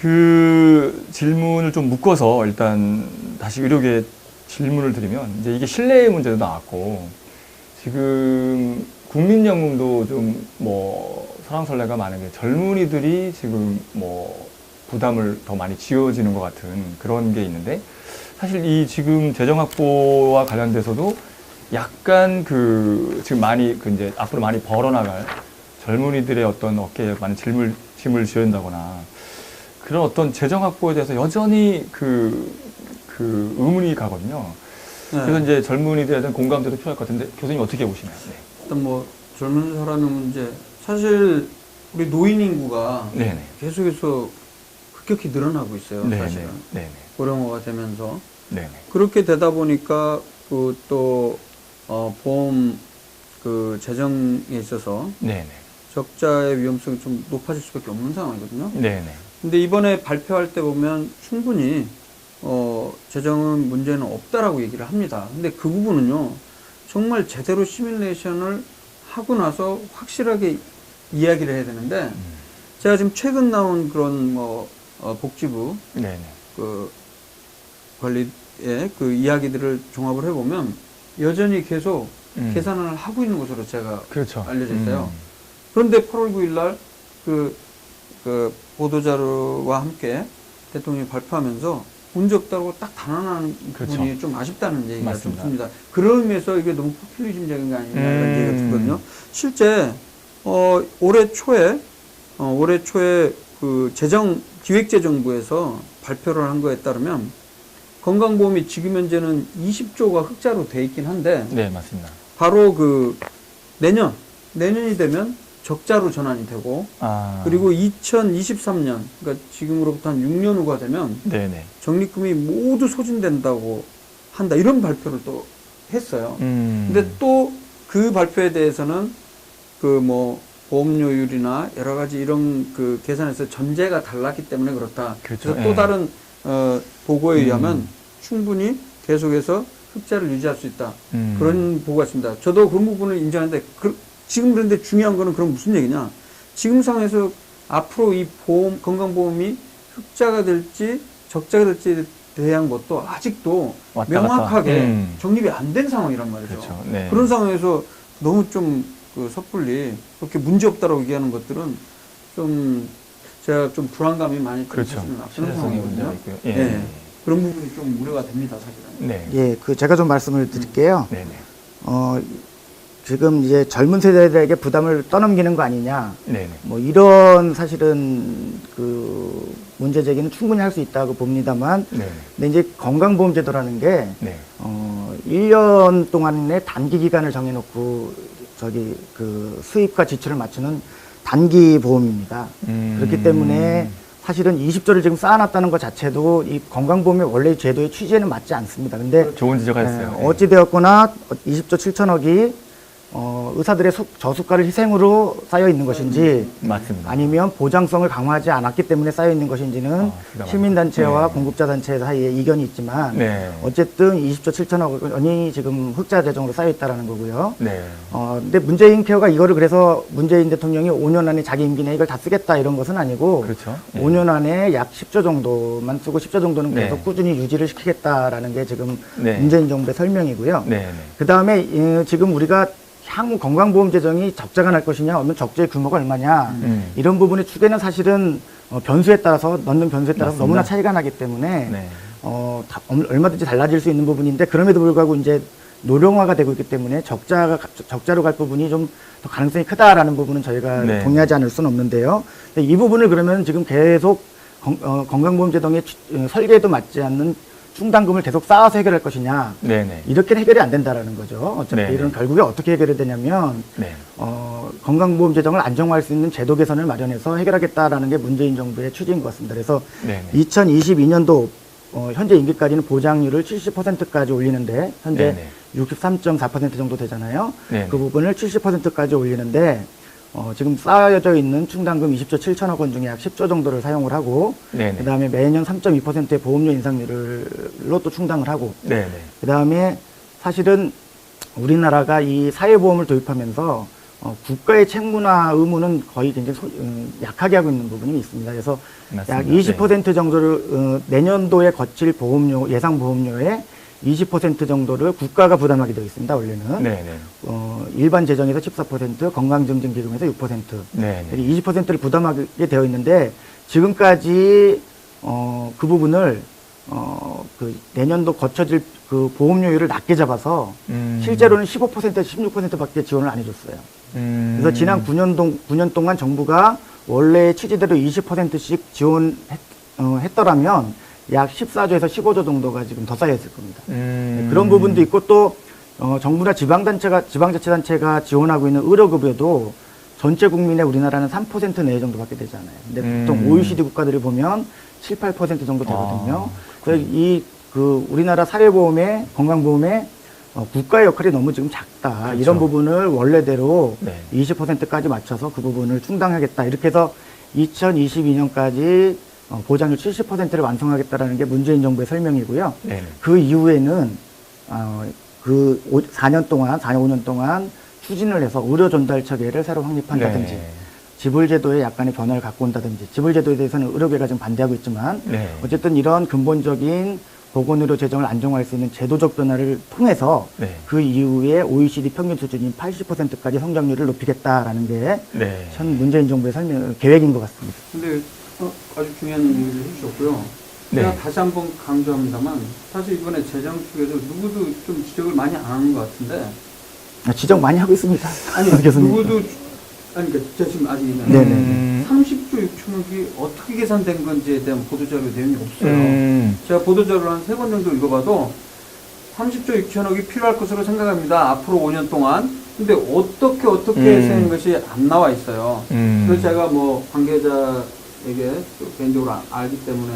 그 질문을 좀 묶어서 일단 다시 의료계 질문을 드리면 이제 이게 신뢰의 문제도 나왔고 지금 국민연금도 좀 뭐 설왕설래가 많은 게 젊은이들이 지금 뭐 부담을 더 많이 지어지는 것 같은 그런 게 있는데 사실 이 지금 재정 확보와 관련돼서도 약간 그 지금 많이 그 이제 앞으로 많이 벌어나갈 젊은이들의 어떤 어깨에 많은 짐을 지어진다거나 그런 어떤 재정 확보에 대해서 여전히 그 의문이 가거든요. 네. 그래서 이제 젊은이들에 대한 공감대도 필요할 것 같은데 교수님 어떻게 보시나요? 네. 일단 뭐 젊은 사람의 문제, 사실 우리 노인 인구가 네네. 계속해서 급격히 늘어나고 있어요. 네네. 사실은 네네. 고령화가 되면서 네네. 그렇게 되다 보니까 그 또 보험 그 재정에 있어서 네네. 적자의 위험성이 좀 높아질 수밖에 없는 상황이거든요. 네네. 근데 이번에 발표할 때 보면 충분히 재정은 문제는 없다라고 얘기를 합니다. 근데 그 부분은요, 정말 제대로 시뮬레이션을 하고 나서 확실하게 이야기를 해야 되는데, 제가 지금 최근 나온 그런 복지부 네네. 그 관리의 그 이야기들을 종합을 해보면 여전히 계속 계산을 하고 있는 것으로 제가 그렇죠. 알려져 있어요. 그런데 8월 9일 날 그 보도자료와 함께 대통령이 발표하면서 문제 없다고 딱 단언하는 그렇죠. 부분이 좀 아쉽다는 얘기가 맞습니다. 좀 듭니다. 그런 의미에서 이게 너무 포퓰리즘적인 거 아니냐 이런 얘기가 들거든요. 실제 올해 초에 그 기획재정부에서 발표를 한 거에 따르면 건강보험이 지금 현재는 20조가 흑자로 돼 있긴 한데 네, 맞습니다. 바로 그 내년이 되면 적자로 전환이 되고 그리고 2023년 그러니까 지금으로부터 한 6년 후가 되면 네네. 적립금이 모두 소진된다고 한다 이런 발표를 또 했어요. 근데 또 그 발표에 대해서는 그 뭐 보험료율이나 여러 가지 이런 그 계산에서 전제가 달랐기 때문에 그렇다. 그렇죠. 그래서 또 다른 보고에 의하면 충분히 계속해서 흑자를 유지할 수 있다. 그런 보고가 있습니다. 저도 그런 부분을 인정하는데 지금 그런데 중요한 거는 그럼 무슨 얘기냐? 지금 상황에서 앞으로 이 건강보험이 흑자가 될지 적자가 될지에 대한 것도 아직도 명확하게 정립이 안 된 상황이란 말이죠. 그렇죠. 네. 그런 상황에서 너무 좀 그 섣불리 그렇게 문제 없다라고 얘기하는 것들은 좀 제가 좀 불안감이 많이 그렇죠. 앞서는 상황이거든요. 예. 네. 그런 부분이 좀 우려가 됩니다, 사실은. 네. 예, 제가 좀 말씀을 드릴게요. 네네. 지금 이제 젊은 세대들에게 부담을 떠넘기는 거 아니냐. 네네. 뭐 이런 사실은 그 문제 제기는 충분히 할 수 있다고 봅니다만. 네. 근데 이제 건강보험제도라는 게, 네. 1년 동안의 단기 기간을 정해놓고 그 수입과 지출을 맞추는 단기 보험입니다. 그렇기 때문에 사실은 20조를 지금 쌓아놨다는 것 자체도 이 건강보험의 원래 제도의 취지에는 맞지 않습니다. 근데 좋은 지적하셨어요. 네. 어찌되었거나 20조 7천억이 의사들의 저수가를 희생으로 쌓여 있는 것인지 맞습니다. 아니면 보장성을 강화하지 않았기 때문에 쌓여 있는 것인지는 시민단체와 네. 공급자단체 사이에 이견이 있지만 네. 어쨌든 20조 7천억 원이 지금 흑자 재정으로 쌓여 있다는 거고요. 네. 근데 문재인 케어가 이거를 그래서 문재인 대통령이 5년 안에 자기 임기 내에 이걸 다 쓰겠다 이런 것은 아니고 그렇죠. 네. 5년 안에 약 10조 정도만 쓰고 10조 정도는 계속 네. 꾸준히 유지를 시키겠다라는 게 지금 네. 문재인 정부의 설명이고요. 네. 그 다음에 지금 우리가 향후 건강보험 재정이 적자가 날 것이냐, 아니면 적자의 규모가 얼마냐, 이런 부분의 추계는 사실은 넣는 변수에 따라서 맞습니다. 너무나 차이가 나기 때문에 네. 얼마든지 달라질 수 있는 부분인데 그럼에도 불구하고 이제 노령화가 되고 있기 때문에 적자로 갈 부분이 좀 더 가능성이 크다라는 부분은 저희가 네. 동의하지 않을 수는 없는데요. 근데 이 부분을 그러면 지금 계속 건강보험 재정의 설계에도 맞지 않는 충당금을 계속 쌓아서 해결할 것이냐. 네네. 이렇게는 해결이 안 된다라는 거죠. 어차피 네네. 이런 결국에 어떻게 해결이 되냐면, 네. 건강보험 재정을 안정화할 수 있는 제도 개선을 마련해서 해결하겠다라는 게 문재인 정부의 취지인 것 같습니다. 그래서 네네. 2022년도 현재 임기까지는 보장률을 70%까지 올리는데, 현재 네네. 63.4% 정도 되잖아요. 네네. 그 부분을 70%까지 올리는데, 지금 쌓여져 있는 충당금 20조 7천억 원 중에 약 10조 정도를 사용을 하고, 네네. 그 다음에 매년 3.2%의 보험료 인상률로 또 충당을 하고, 네네. 그 다음에 사실은 우리나라가 이 사회보험을 도입하면서 국가의 책무나 의무는 거의 굉장히 약하게 하고 있는 부분이 있습니다. 그래서 맞습니다. 약 20% 정도를 내년도에 거칠 보험료, 예상 보험료의 20% 정도를 국가가 부담하게 되어 있습니다. 원래는 네네. 일반 재정에서 14%, 건강증진기금에서 6%, 네네. 20%를 부담하게 되어 있는데 지금까지 그 부분을 그 내년도 거쳐질 그 보험료율을 낮게 잡아서 실제로는 15%에서 16%밖에 지원을 안 해줬어요. 그래서 지난 9년 동안 정부가 원래 취지대로 20%씩 지원했더라면 약 14조에서 15조 정도가 지금 더 쌓여 있을 겁니다. 그런 부분도 있고 또 정부나 지방자치단체가 지원하고 있는 의료급여도 전체 국민의 우리나라는 3% 내외 정도밖에 되지 않아요. 근데 보통 OECD 국가들을 보면 7, 8% 정도 되거든요. 그래서 그 우리나라 사회보험에 건강보험에 국가의 역할이 너무 지금 작다. 그렇죠. 이런 부분을 원래대로 네. 20%까지 맞춰서 그 부분을 충당하겠다. 이렇게 해서 2022년까지 보장률 70%를 완성하겠다라는 게 문재인 정부의 설명이고요. 네네. 그 이후에는 그 4년 동안, 4, 5년 동안 추진을 해서 의료 전달 체계를 새로 확립한다든지 네. 지불제도에 약간의 변화를 갖고 온다든지 지불제도에 대해서는 의료계가 좀 반대하고 있지만 네. 어쨌든 이런 근본적인 보건의료 재정을 안정화할 수 있는 제도적 변화를 통해서 네. 그 이후에 OECD 평균 수준인 80%까지 성장률을 높이겠다라는 게 네. 전 문재인 정부의 계획인 것 같습니다. 근데 아주 중요한 얘기를 해주셨고요. 네. 제가 다시 한번 강조합니다만 사실 이번에 재정 쪽에서 누구도 좀 지적을 많이 안 하는 것 같은데 지적 많이 하고 있습니다. 아니 교수님. 누구도 아니 그러니까 제가 지금 아직 네네. 30조 6천억이 어떻게 계산된 건지에 대한 보도자료 내용이 없어요. 제가 보도자료를 한 3번 정도 읽어봐도 30조 6천억이 필요할 것으로 생각합니다. 앞으로 5년 동안. 근데 어떻게 쓰는 것이 안 나와 있어요. 그래서 제가 뭐 관계자에게 또 개인적으로 알기 때문에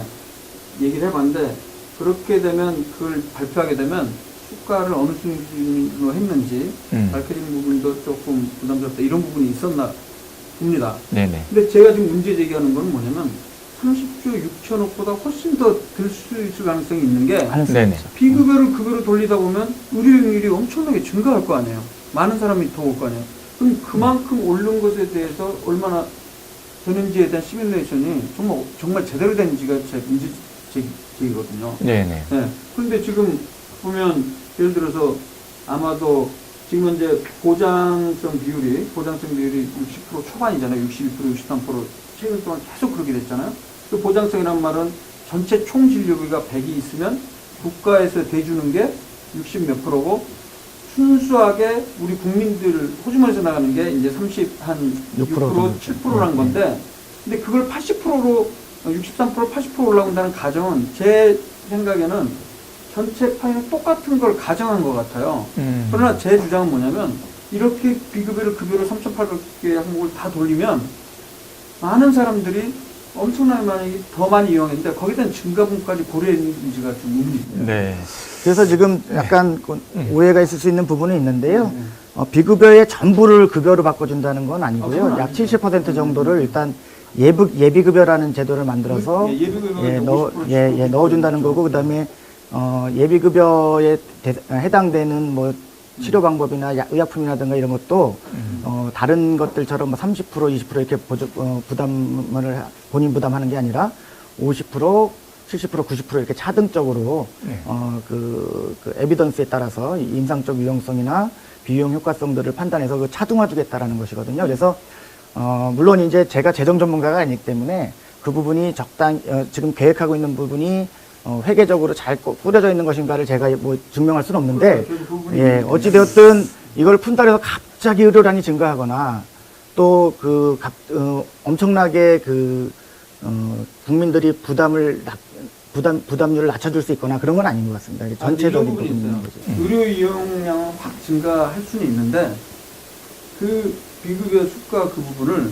얘기를 해봤는데 그렇게 되면 그걸 발표하게 되면 수가를 어느 수준으로 했는지 밝혀진 부분도 조금 부담스럽다. 이런 부분이 있었나 봅니다. 네네. 근데 제가 지금 문제 제기하는 건 뭐냐면 30조 6천억보다 훨씬 더 들 수 있을 가능성이 있는 게 네네. 비급여를 급여로 돌리다 보면 의료용률이 엄청나게 증가할 거 아니에요. 많은 사람이 더 올 거 아니에요. 그럼 그만큼 오른 것에 대해서 얼마나 되는지에 대한 시뮬레이션이 정말 제대로 되는지가 제 문제 제기거든요. 네네. 네. 그런데 지금 보면 예를 들어서 아마도 지금 현재 보장성 비율이 60% 초반이잖아요. 61%, 63% 최근 동안 계속 그렇게 됐잖아요. 그 보장성이란 말은 전체 총 진료비가 100이 있으면 국가에서 대주는 게 60 몇 프로고 순수하게 우리 국민들 호주머니에서 나가는 게 이제 6% 7%란 건데 근데 그걸 80%로 63% 80% 올라온다는 가정은 제 생각에는 전체 파이는 똑같은 걸 가정한 것 같아요. 그러나 제 주장은 뭐냐면 이렇게 비급여를 급여를 3,800개 항목을 다 돌리면 많은 사람들이 엄청나게 더 많이 이용했는데 거기에 대한 증가분까지 고려했는지가 좀 의문이 있습니다. 네. 그래서 지금 약간 오해가 있을 수 있는 부분은 있는데요. 비급여의 전부를 급여로 바꿔준다는 건 아니고요. 약 70% 정도를 일단 예비급여라는 제도를 만들어서 넣어준다는 거고, 그 다음에 예비급여에 해당되는 뭐 치료 방법이나 의약품이라든가 이런 것도 다른 것들처럼 30%, 20% 이렇게 부담을 본인 부담하는 게 아니라 50%, 70%, 90% 이렇게 차등적으로 그 에비던스에 따라서 임상적 유용성이나 비용 효과성들을 판단해서 그 차등화주겠다라는 것이거든요. 그래서 물론 이제 제가 재정 전문가가 아니기 때문에 그 부분이 지금 계획하고 있는 부분이 회계적으로 잘 꾸려져 있는 것인가를 제가 뭐 증명할 수는 없는데, 예, 어찌되었든 이걸 푼다 해서 갑자기 의료량이 증가하거나 또 엄청나게 국민들이 부담률을 낮춰줄 수 있거나 그런 건 아닌 것 같습니다. 전체적인 부분이 있는 거죠. 의료 이용량은 확 증가할 수는 있는데 그 비급여 수가 그 부분을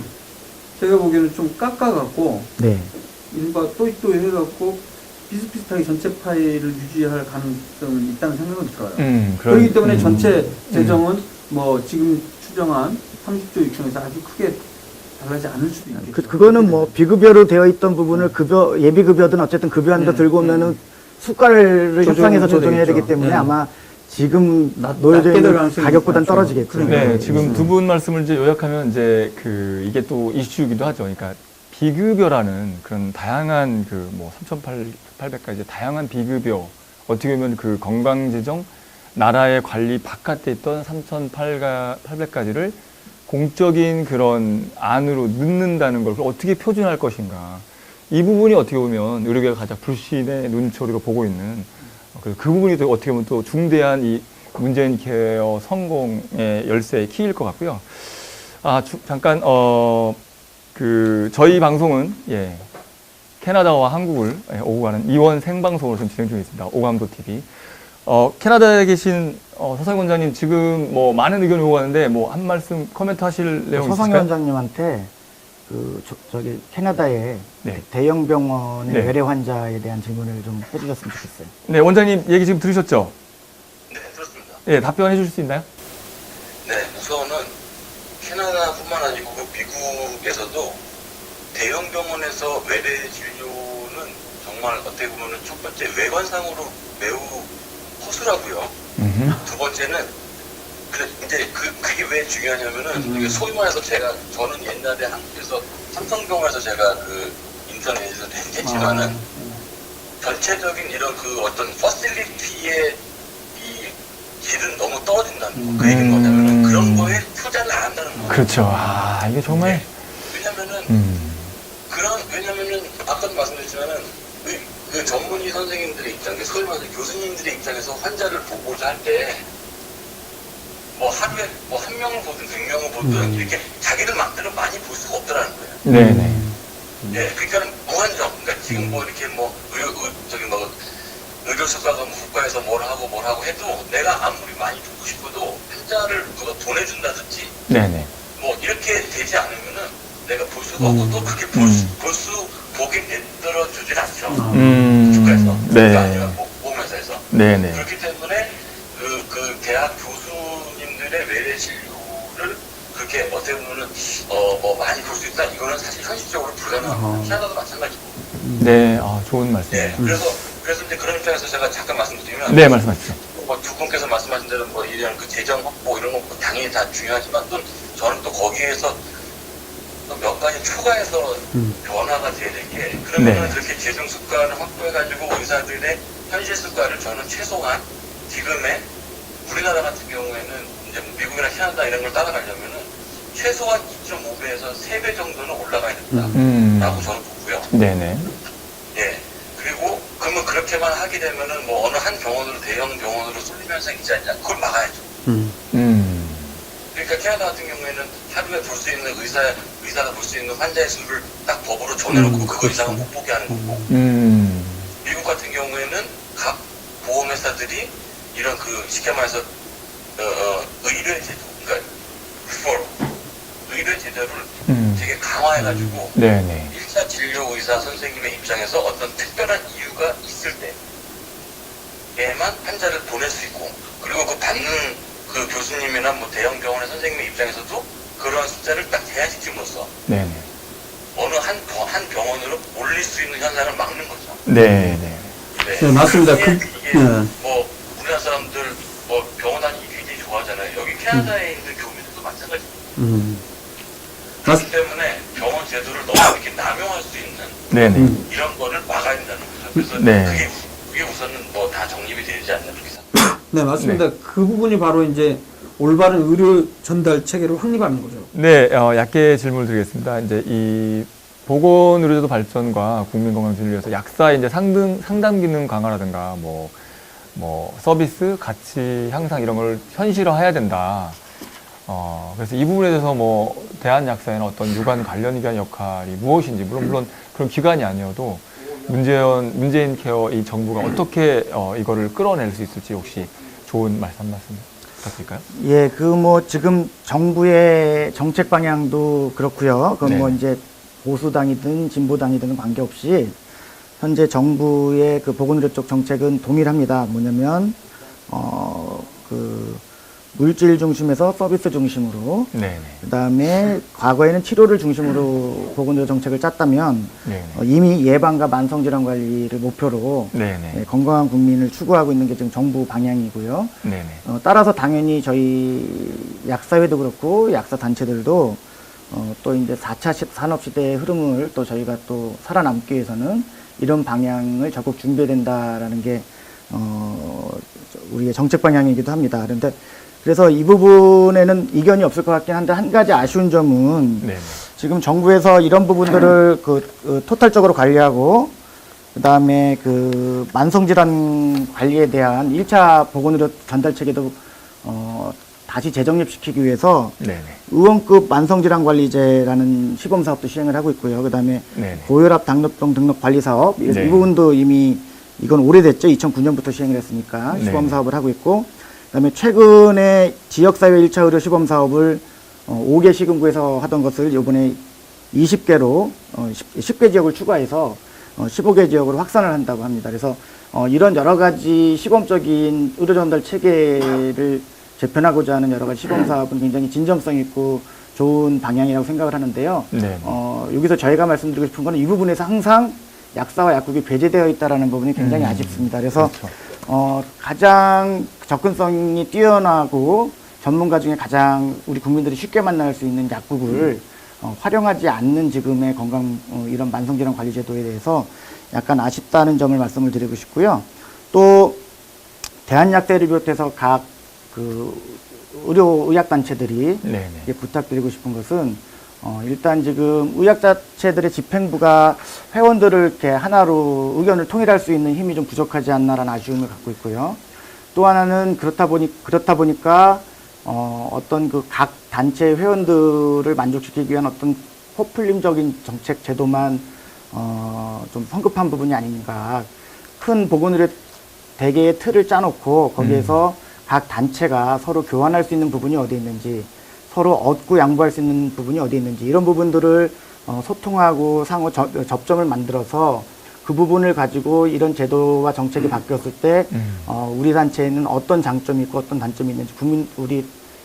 제가 보기에는 좀 깎아갖고 네. 일바 또이 해갖고 비슷비슷하게 전체 파이를 유지할 가능성은 있다는 생각은 들어요. 그렇기 때문에 전체 재정은 뭐 지금 추정한 30조 6천에서 아주 크게 달라지지 않을 수도 있겠죠. 그거는 뭐 비급여로 되어 있던 부분을 예비급여든 어쨌든 급여안도 들고 오면은 수가를 협상해서 조정해야 되기 때문에 아마 지금 낮게 놓여져 될 있는 가능성이 가격보다는 많죠. 떨어지겠죠. 그러니까. 네, 지금 두 분 말씀을 이제 요약하면 이제 이게 또 이슈이기도 하죠. 그러니까 비급여라는 그런 다양한 뭐 3,800까지 다양한 비급여, 어떻게 보면 그 건강재정 나라의 관리 바깥에 있던 3,800까지를 공적인 그런 안으로 넣는다는 걸 어떻게 표준할 것인가. 이 부분이 어떻게 보면 의료계가 가장 불신의 눈초리로 보고 있는, 그 부분이 또 어떻게 보면 또 중대한 이 문재인 케어 성공의 열쇠의 키일 것 같고요. 잠깐 저희 방송은 캐나다와 한국을 오고 가는 이원 생방송으로 좀 진행 중에 있습니다. 오감도 TV. 캐나다에 계신 서상 원장님, 지금 뭐 많은 의견이 오고 가는데 뭐 한 말씀 코멘트 하실 내용 서상 있을까요? 원장님한테 저기 캐나다의 네. 대형 병원의 네. 외래 환자에 대한 질문을 좀 해주셨으면 좋겠어요. 네, 원장님 얘기 지금 들으셨죠? 네, 그렇습니다. 예, 답변해 주실 수 있나요? 네, 우선은 캐나다뿐만 아니고 미국에서도 대형 병원에서 외래 진료는 정말 어떻게 보면 첫 번째 외관상으로 매우 허술하고요. 두 번째는 이제 그게 왜 중요하냐면은 이게 소위 말해서 저는 옛날에 한국에서 삼성병원에서 제가 인턴에서 했지만은 전체적인 이런 어떤 퍼실리티의 이 질은 너무 떨어진다는 거. 그 얘기는 뭐냐면은 그런 거에 투자를 안 한다는 거예요. 그렇죠. 이게 정말. 네. 왜냐면은 아까도 말씀드렸지만은 그 전문의 선생님들의 입장, 소위 말해서 교수님들의 입장에서 환자를 보고자 할 때 뭐 하루에 뭐 1명을 보든 100명을 보든 이렇게 자기들 마음대로 많이 볼 수가 없더라는 거예요. 네네. 네, 그러니까 무한정. 그러니까 지금 뭐 이렇게 뭐 의료수가가 뭐 국가에서 뭘 하고 해도 내가 아무리 많이 보고 싶어도 환자를 누가 보내준다든지 네네. 뭐 이렇게 되지 않으면은 내가 볼 수가 없고 또 그렇게 보게 내들어 주질 않죠. 국가에서. 네. 아니면 보험회사에서. 네네. 그렇기 때문에 그 대학 교수님들의 외래 진료를 그렇게 어떻게 보면은 뭐 많이 볼 수 있다. 이거는 사실 현실적으로 불가능합니다. 캐나다도 마찬가지고. 네, 좋은 네. 말씀이에요. 그래서 이제 그런 입장에서 제가 잠깐 말씀드리면. 네, 말씀하십시오. 두 분께서 말씀하신 대로 뭐 이런 재정 확보 이런 거 당연히 다 중요하지만 또 저는 또 거기에서 또 몇 가지 추가해서 변화가 돼야 될 게, 그러면은 네. 그렇게 재정 수가를 확보해가지고 의사들의 현실 수가를 저는 최소한 지금의 우리나라 같은 경우에는 이제 미국이나 캐나다 이런 걸 따라가려면은 최소한 2.5배에서 3배 정도는 올라가야 된다라고 저는 보고요. 네네. 예. 그리고 그러면 그렇게만 하게 되면은 뭐 어느 한 병원으로 대형 병원으로 쏠림 현상이 있지 않냐? 그걸 막아야죠. 그러니까 캐나다 같은 경우에는 하루에 볼 수 있는 의사가 볼 수 있는 환자의 수를 딱 법으로 정해놓고 그거 이상은 못 보게 하는 거고. 미국 같은 경우에는 각 보험회사들이 이런 쉽게 말해서 의뢰 제도, 그러니까 의뢰 제도를 되게 강화해가지고 네네. 1차 진료 의사 선생님의 입장에서 어떤 특별한 이유가 있을 때에만 환자를 보낼 수 있고, 그리고 그 받는 그 교수님이나 뭐 대형 병원의 선생님의 입장에서도 그러한 숫자를 딱 제한시킴으로써 네네. 어느 한 병원으로 몰릴 수 있는 현상을 막는 거죠. 네네. 네, 맞습니다. 이게 네. 뭐 우리나라 사람들 뭐 병원 다니기 굉장히 좋아하잖아요. 여기 캐나다에 있는 교민들도 마찬가지입니다. 그렇기 때문에 병원 제도를 너무 이렇게 남용할 수 있는 네네. 이런 거를 막아야 된다는 거죠. 그래서 네. 그게 우선은 뭐 다 정립이 되지 않나 그렇게 생각합니다. 네, 맞습니다. 그 부분이 바로 이제 올바른 의료 전달 체계를 확립하는 거죠. 네, 얕게 질문을 드리겠습니다. 이제 이 보건의료제도 발전과 국민건강진을 위해서 약사의 이제 상담 기능 강화라든가 뭐 서비스 가치 향상 이런 걸 현실화해야 된다. 그래서 이 부분에 대해서 뭐 대한약사에는 어떤 유관 관련기관 역할이 무엇인지, 물론 그런 기관이 아니어도 문재인 케어 이 정부가 어떻게 이거를 끌어낼 수 있을지 혹시 좋은 말씀 한 말씀 부탁드릴까요? 예, 지금 정부의 정책 방향도 그렇고요. 네. 이제 보수당이든 진보당이든 관계없이 현재 정부의 그 보건의료 쪽 정책은 동일합니다. 뭐냐면 물질 중심에서 서비스 중심으로, 네네. 그다음에 과거에는 치료를 중심으로 보건의료 정책을 짰다면 네네. 이미 예방과 만성질환 관리를 목표로 네네. 건강한 국민을 추구하고 있는 게 지금 정부 방향이고요. 네네. 따라서 당연히 저희 약사회도 그렇고 약사 단체들도 또 이제 4차 산업시대의 흐름을 또 저희가 또 살아남기 위해서는 이런 방향을 적극 준비해야 된다라는 게 우리의 정책 방향이기도 합니다. 그런데 그래서 이 부분에는 이견이 없을 것 같긴 한데 한 가지 아쉬운 점은 네네. 지금 정부에서 이런 부분들을 토탈적으로 관리하고 그다음에 그 만성질환 관리에 대한 1차 보건의료 전달 체계도 다시 재정립시키기 위해서 네네. 의원급 만성질환관리제라는 시범사업도 시행을 하고 있고요. 그다음에 네네. 고혈압, 당뇨병 등록 관리 사업 이 네. 부분도 이미 이건 오래됐죠. 2009년부터 시행을 했으니까 네. 시범사업을 하고 있고, 그다음에 최근에 지역사회 1차 의료 시범사업을 5개 시군구에서 하던 것을 이번에 20개로 10개 지역을 추가해서 15개 지역으로 확산을 한다고 합니다. 그래서 이런 여러 가지 시범적인 의료 전달 체계를 재편하고자 하는 여러 가지 시범 사업은 굉장히 진정성 있고 좋은 방향이라고 생각을 하는데요. 네. 여기서 저희가 말씀드리고 싶은 거는 이 부분에서 항상 약사와 약국이 배제되어 있다라는 부분이 굉장히 아쉽습니다. 그래서 그렇죠. 가장 접근성이 뛰어나고 전문가 중에 가장 우리 국민들이 쉽게 만날 수 있는 약국을 활용하지 않는 지금의 건강 이런 만성질환 관리 제도에 대해서 약간 아쉽다는 점을 말씀을 드리고 싶고요. 또 대한약대를 비롯해서 각 의약단체들이 네네. 부탁드리고 싶은 것은 일단 지금 의학자체들의 집행부가 회원들을 이렇게 하나로 의견을 통일할 수 있는 힘이 좀 부족하지 않나라는 아쉬움을 갖고 있고요. 또 하나는 그렇다 보니까 어떤 그 각 단체 회원들을 만족시키기 위한 어떤 포퓰림적인 정책 제도만 좀 성급한 부분이 아닌가. 큰 보건의료 대개의 틀을 짜놓고 거기에서 각 단체가 서로 교환할 수 있는 부분이 어디 있는지, 서로 얻고 양보할 수 있는 부분이 어디 있는지, 이런 부분들을 소통하고 상호 접점을 만들어서 그 부분을 가지고 이런 제도와 정책이 바뀌었을 때 우리 단체에는 어떤 장점이 있고 어떤 단점이 있는지 우리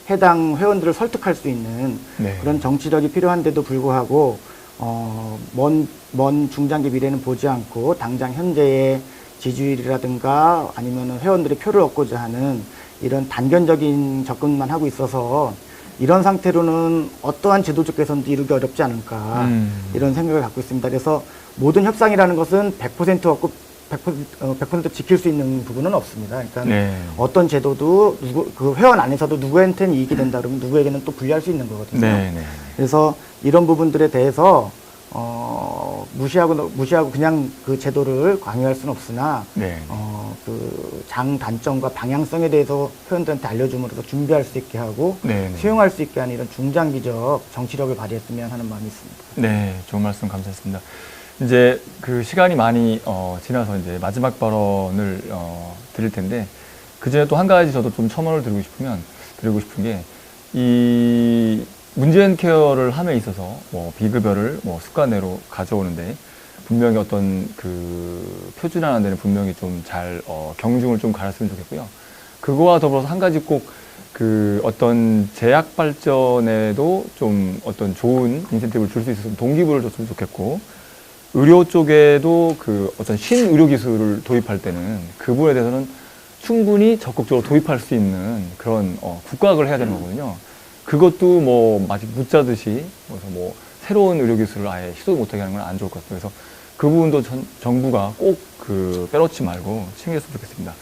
해당 회원들을 설득할 수 있는 네. 그런 정치력이 필요한데도 불구하고 먼 중장기 미래는 보지 않고 당장 현재의 지지율이라든가 아니면 회원들의 표를 얻고자 하는 이런 단견적인 접근만 하고 있어서 이런 상태로는 어떠한 제도적 개선도 이루기 어렵지 않을까 이런 생각을 갖고 있습니다. 그래서 모든 협상이라는 것은 100% 없고 100% 지킬 수 있는 부분은 없습니다. 그러니까 네. 어떤 제도도 그 회원 안에서도 누구한테는 이익이 된다 그러면 누구에게는 또 불리할 수 있는 거거든요. 네네. 그래서 이런 부분들에 대해서 무시하고 그냥 그 제도를 강요할 수는 없으나 네. 그 장단점과 방향성에 대해서 회원들한테 알려줌으로써 준비할 수 있게 하고 네네. 수용할 수 있게 하는 이런 중장기적 정치력을 발휘했으면 하는 마음이 있습니다. 네, 좋은 말씀 감사했습니다. 이제 그 시간이 많이 지나서 이제 마지막 발언을 드릴 텐데, 그 전에 또 한 가지 저도 좀 첨언을 드리고 싶은 게, 이 문재인 케어를 함에 있어서 비급여를 습관 내로 가져오는데 분명히 어떤 그 표준화하는 데는 분명히 좀 잘 경중을 좀 가렸으면 좋겠고요. 그거와 더불어서 한 가지 꼭 그 어떤 제약 발전에도 좀 어떤 좋은 인센티브를 줄 수 있어서 동기부를 줬으면 좋겠고, 의료 쪽에도 그 어떤 신의료 기술을 도입할 때는 그 부분에 대해서는 충분히 적극적으로 도입할 수 있는 그런 국각을 해야 되는 거거든요. 그것도 마치 묻자듯이 그래서 새로운 의료 기술을 아예 시도 못하게 하는 건 안 좋을 것 같아요. 그래서 그 부분도 정부가 꼭 빼놓지 말고 챙겼으면 좋겠습니다.